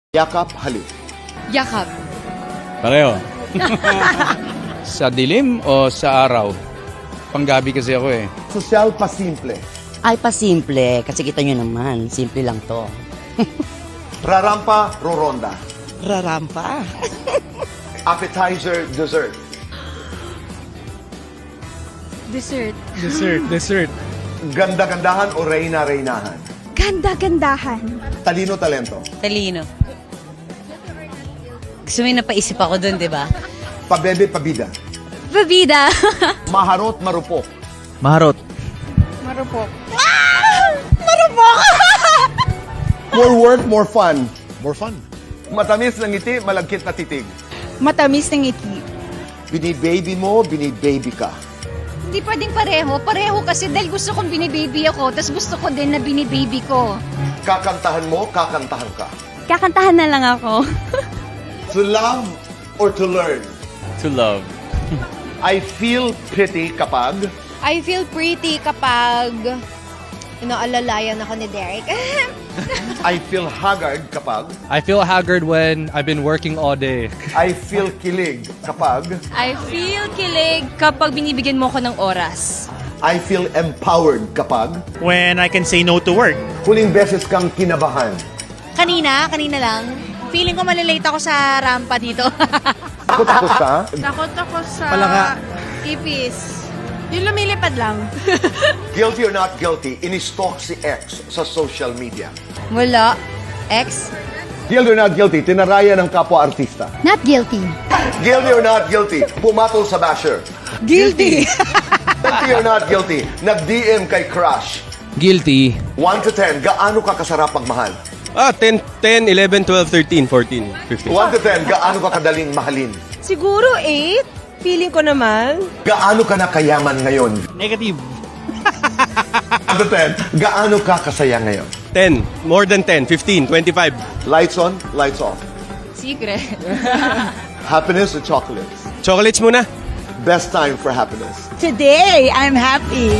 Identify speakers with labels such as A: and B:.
A: Yakap, halik.
B: Yakap.
C: Pareho. Sa dilim o sa araw? Panggabi kasi ako eh.
A: Sosyal pa simple.
D: Ay, pasimple. Kasi kita nyo naman, simple lang to.
A: Rarampa, roronda.
D: Rarampa.
A: Appetizer, dessert.
B: Dessert.
E: Dessert.
A: Ganda-gandahan o reyna-reynahan.
B: Ganda-gandahan.
A: Talino-talento.
F: Talino. Gusto mo yung napaisip ako dun, di ba?
A: Pabebe, pabida.
B: Babida.
A: Maharot, marupok.
E: Maharot.
B: Marupok.
A: More work, more fun.
E: More fun.
A: Matamis na ngiti, malagkit na titig.
B: Matamis ng ngiti.
A: Binibaby mo, binibaby ka.
B: Hindi pwedeng pareho. Pareho kasi dahil gusto kong binibaby ako, tapos gusto ko din na binibaby ko.
A: Kakantahan mo, kakantahan ka.
B: Kakantahan na lang ako.
A: To love or to learn?
C: To love.
A: I feel pretty kapag
G: I feel pretty kapag inaalalayan ako ni Derek.
A: I feel haggard kapag
E: I feel haggard when I've been working all day.
A: I feel kilig kapag
F: I feel kilig kapag binibigyan mo ko ng oras.
A: I feel empowered kapag
H: When I can say no to work.
A: huling beses kang kinabahan.
F: Kanina lang. Feeling ko malilate ako sa rampa dito.
A: Takot ka?
G: Takot ako sa
H: Palaka.
G: ipis. Yung lumilipad lang.
A: Guilty or not guilty, in-stalk si ex sa social media.
F: Wala. Ex?
A: Guilty or not guilty, tinaraya ng kapwa-artista.
B: Not guilty.
A: Guilty or not guilty, pumatol sa basher.
F: Guilty.
A: Guilty or not guilty, nag-DM kay crush.
E: Guilty.
A: 1 to 10, gaano ka kasarap magmahal?
I: 10, 11, 12, 13, 14, 15.
A: 1 to 10, gaano ka kadaling mahalin?
G: Siguro 8. Feeling ko naman.
A: Gaano ka na kayaman ngayon?
H: Negative.
A: 1 to 10, gaano ka kasaya ngayon?
I: 10, more than 10, 15, 25.
A: Lights on, lights off.
F: Secret.
A: Happiness or chocolates?
I: Chocolates muna.
A: Best time for happiness.
D: Today, I'm happy.